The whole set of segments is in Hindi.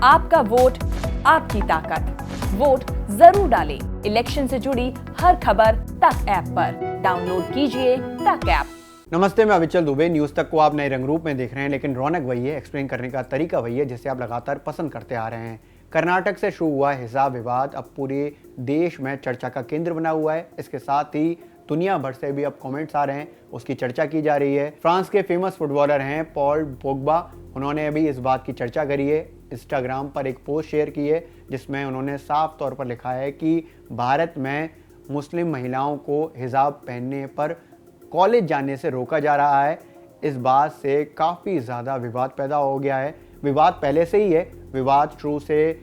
आपका वोट आपकी ताकत। वोट जरूर डालें। इलेक्शन से जुड़ी हर खबर तक ऐप पर डाउनलोड कीजिए तक ऐप। नमस्ते, मैं अविचल दुबे। न्यूज़ तक को आप नए रंग रूप में देख रहे हैं, लेकिन रौनक वही है, एक्सप्लेन करने का तरीका वही है जिसे आप लगातार पसंद करते आ रहे हैं। कर्नाटक से शुरू हुआ हिजाब विवाद अब पूरे देश में चर्चा का केंद्र बना हुआ है। इसके साथ ही दुनिया भर से भी अब कमेंट्स आ रहे हैं, उसकी चर्चा की जा रही है। फ्रांस के फेमस फुटबॉलर हैं पॉल पोग्बा, उन्होंने अभी इस बात की चर्चा करी है। इंस्टाग्राम पर एक पोस्ट शेयर की है जिसमें उन्होंने साफ तौर पर लिखा है कि भारत में मुस्लिम महिलाओं को हिजाब पहनने पर कॉलेज जाने से रोका जा रहा है। इस बात से काफ़ी ज़्यादा विवाद पैदा हो गया है। विवाद पहले से ही है। विवाद शुरू से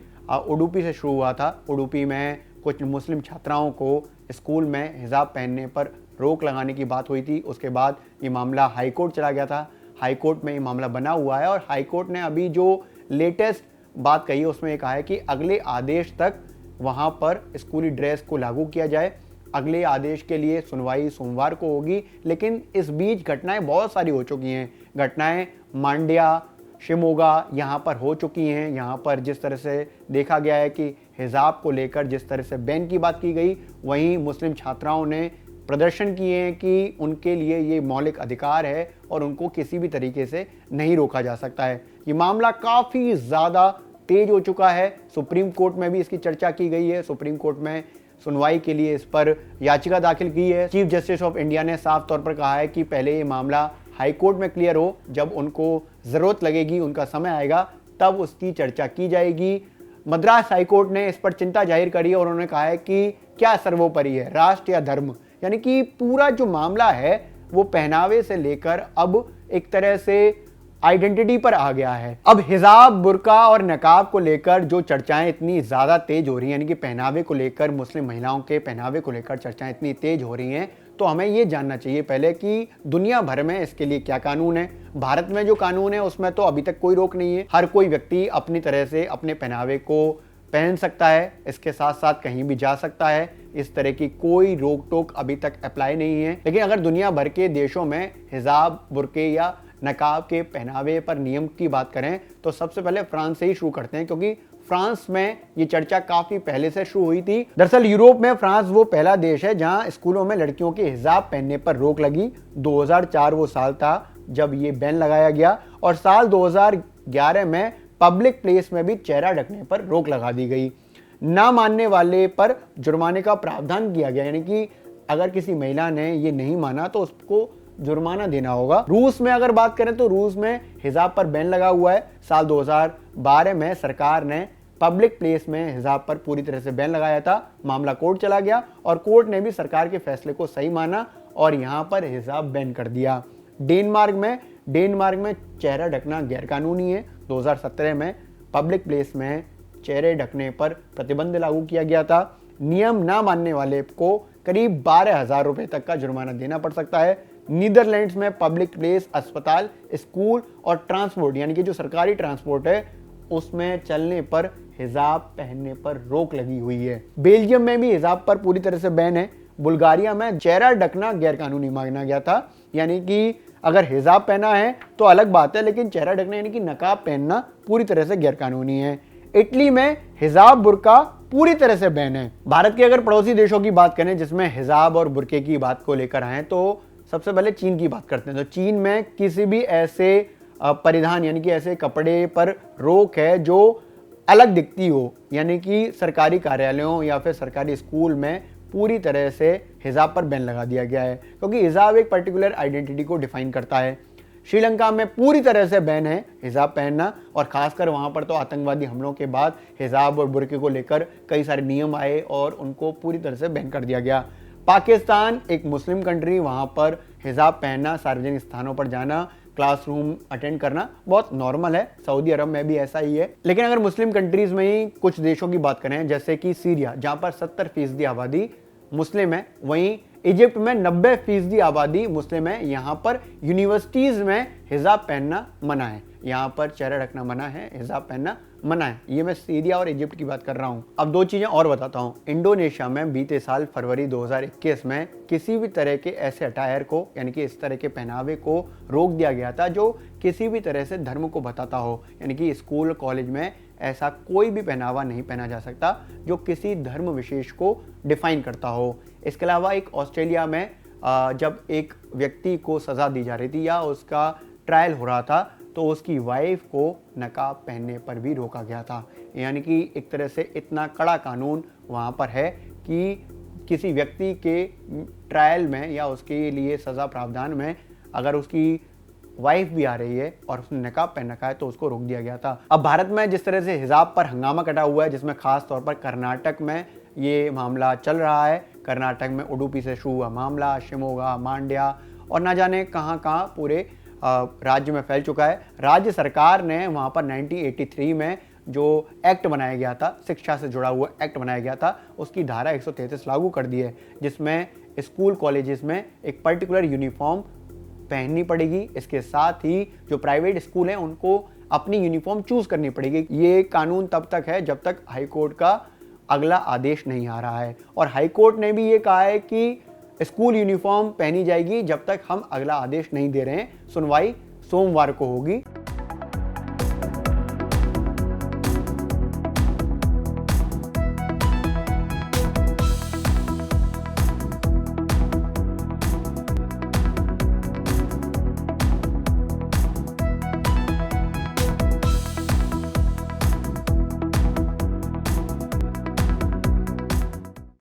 उडुपी से शुरू हुआ था। उडुपी में कुछ मुस्लिम छात्राओं को स्कूल में हिजाब पहनने पर रोक लगाने की बात हुई थी। उसके बाद ये मामला हाई कोर्ट चला गया था। हाई कोर्ट में ये मामला बना हुआ है और हाई कोर्ट ने अभी जो लेटेस्ट बात कही है उसमें ये कहा है कि अगले आदेश तक वहाँ पर स्कूली ड्रेस को लागू किया जाए। अगले आदेश के लिए सुनवाई सोमवार को होगी, लेकिन इस बीच घटनाएं बहुत सारी हो चुकी हैं। घटनाएं मांड्या, शिमोगा यहाँ पर हो चुकी हैं। यहाँ पर जिस तरह से देखा गया है कि हिजाब को लेकर जिस तरह से बैन की बात की गई, वहीं मुस्लिम छात्राओं ने प्रदर्शन किए हैं कि उनके लिए ये मौलिक अधिकार है और उनको किसी भी तरीके से नहीं रोका जा सकता है। ये मामला काफ़ी ज़्यादा तेज हो चुका है। सुप्रीम कोर्ट में भी इसकी चर्चा की गई है। सुप्रीम कोर्ट में सुनवाई के लिए इस पर याचिका दाखिल की है। चीफ जस्टिस ऑफ इंडिया ने साफ तौर पर कहा है कि पहले ये मामला हाई कोर्ट में क्लियर हो, जब उनको ज़रूरत लगेगी, उनका समय आएगा, तब उसकी चर्चा की जाएगी। मद्रास हाई कोर्ट ने इस पर चिंता जाहिर करी है और उन्होंने कहा है कि क्या सर्वोपरि है, राष्ट्र या धर्म। यानी कि पूरा जो मामला है वो पहनावे से लेकर अब एक तरह से आइडेंटिटी पर आ गया है। अब हिजाब, बुर्का और नकाब को लेकर जो चर्चाएं इतनी ज़्यादा तेज हो रही हैं, यानी कि पहनावे को लेकर, मुस्लिम महिलाओं के पहनावे को लेकर चर्चाएं इतनी तेज हो रही हैं, तो हमें ये जानना चाहिए पहले कि दुनिया भर में इसके लिए क्या कानून है। भारत में जो कानून है उसमें तो अभी तक कोई रोक नहीं है। हर कोई व्यक्ति अपनी तरह से अपने पहनावे को पहन सकता है, इसके साथ साथ कहीं भी जा सकता है। इस तरह की कोई रोक टोक अभी तक अप्लाई नहीं है। लेकिन अगर दुनिया भर के देशों में हिजाब, बुर्के या नकाब के पहनावे पर नियम की बात करें तो सबसे पहले फ्रांस से ही शुरू करते हैं, क्योंकि फ्रांस में ये चर्चा काफी पहले से शुरू हुई थी। दरअसल यूरोप में फ्रांस वो पहला देश है जहां स्कूलों में लड़कियों के हिजाब पहनने पर रोक लगी। 2004 वो साल था जब ये बैन लगाया गया और साल 2011 में पब्लिक प्लेस में भी चेहरा ढकने पर रोक लगा दी गई। ना मानने वाले पर जुर्माने का प्रावधान किया गया, यानी कि अगर किसी महिला ने ये नहीं माना तो उसको जुर्माना देना होगा। रूस में अगर बात करें तो रूस में हिजाब पर बैन लगा हुआ है। साल 2012 में सरकार ने पब्लिक प्लेस में हिजाब पर पूरी तरह से बैन लगाया था। मामला कोर्ट चला गया और कोर्ट ने भी सरकार के फैसले को सही माना और यहाँ पर हिजाब बैन कर दिया। डेनमार्क में चेहरा ढकना गैरकानूनी है। 2017 में पब्लिक प्लेस में चेहरे ढकने पर प्रतिबंध लागू किया गया था। नियम ना मानने वाले को करीब 12,000 रुपए तक का जुर्माना देना पड़ सकता है। नीदरलैंड्स में पब्लिक प्लेस, अस्पताल, स्कूल और ट्रांसपोर्ट, यानी कि जो सरकारी ट्रांसपोर्ट है उसमें चलने पर हिजाब पहनने पर रोक लगी हुई है। बेल्जियम में भी हिजाब पर पूरी तरह से बैन है। बुल्गारिया में चेहरा ढकना गैरकानूनी माना गया था, यानी कि अगर हिजाब पहना है तो अलग बात है, लेकिन चेहरा ढकना यानी कि नकाब पहनना पूरी तरह से गैरकानूनी है। इटली में हिजाब, बुर्का पूरी तरह से बैन है। भारत के अगर पड़ोसी देशों की बात करें जिसमें हिजाब और बुर्के की बात को लेकर आए तो सबसे पहले चीन की बात करते हैं। तो चीन में किसी भी ऐसे परिधान, यानी कि ऐसे कपड़े पर रोक है जो अलग दिखती हो, यानी कि सरकारी कार्यालयों या फिर सरकारी स्कूल में पूरी तरह से हिजाब पर बैन लगा दिया गया है, क्योंकि हिजाब एक पर्टिकुलर आइडेंटिटी को डिफाइन करता है। श्रीलंका में पूरी तरह से बैन है हिजाब पहनना और खासकर वहाँ पर तो आतंकवादी हमलों के बाद हिजाब और बुर्के को लेकर कई सारे नियम आए और उनको पूरी तरह से बैन कर दिया गया। पाकिस्तान एक मुस्लिम कंट्री, वहाँ पर हिजाब पहनना, सार्वजनिक स्थानों पर जाना, क्लासरूम अटेंड करना बहुत नॉर्मल है। सऊदी अरब में भी ऐसा ही है। लेकिन अगर मुस्लिम कंट्रीज में ही कुछ देशों की बात करें जैसे कि सीरिया, जहाँ पर 70% आबादी मुस्लिम है, वहीं इजिप्ट में 90% आबादी मुस्लिम है। यहाँ पर यूनिवर्सिटीज़ में हिजाब पहनना मना है, यहाँ पर चेहरा ढकना मना है, हिजाब पहनना मना है। ये मैं सीरिया और इजिप्ट की बात कर रहा हूँ। अब दो चीज़ें और बताता हूँ। इंडोनेशिया में बीते साल फरवरी 2021 में किसी भी तरह के ऐसे अटायर को, यानी कि इस तरह के पहनावे को रोक दिया गया था जो किसी भी तरह से धर्म को बताता हो, यानी कि स्कूल कॉलेज में ऐसा कोई भी पहनावा नहीं पहना जा सकता जो किसी धर्म विशेष को डिफाइन करता हो। इसके अलावा एक ऑस्ट्रेलिया में जब एक व्यक्ति को सज़ा दी जा रही थी या उसका ट्रायल हो रहा था, तो उसकी वाइफ को नकाब पहनने पर भी रोका गया था। यानी कि एक तरह से इतना कड़ा कानून वहाँ पर है कि किसी व्यक्ति के ट्रायल में या उसके लिए सज़ा प्रावधान में अगर उसकी वाइफ भी आ रही है और उसने नकाब पहन रखा है तो उसको रोक दिया गया था। अब भारत में जिस तरह से हिजाब पर हंगामा कटा हुआ है, जिसमें खास तौर पर कर्नाटक में ये मामला चल रहा है। कर्नाटक में उडुपी से शुरू हुआ मामला शिमोगा, मांड्या और ना जाने कहाँ कहाँ पूरे राज्य में फैल चुका है। राज्य सरकार ने वहाँ पर 1983 में जो एक्ट बनाया गया था, शिक्षा से जुड़ा हुआ एक्ट बनाया गया था, उसकी धारा 133 लागू कर दी है, जिसमें स्कूल कॉलेजेस में एक पर्टिकुलर यूनिफॉर्म पहननी पड़ेगी। इसके साथ ही जो प्राइवेट स्कूल हैं उनको अपनी यूनिफॉर्म चूज करनी पड़ेगी। ये कानून तब तक है जब तक हाई कोर्ट का अगला आदेश नहीं आ रहा है, और हाई कोर्ट ने भी ये कहा है कि स्कूल यूनिफॉर्म पहनी जाएगी जब तक हम अगला आदेश नहीं दे रहे हैं। सुनवाई सोमवार को होगी।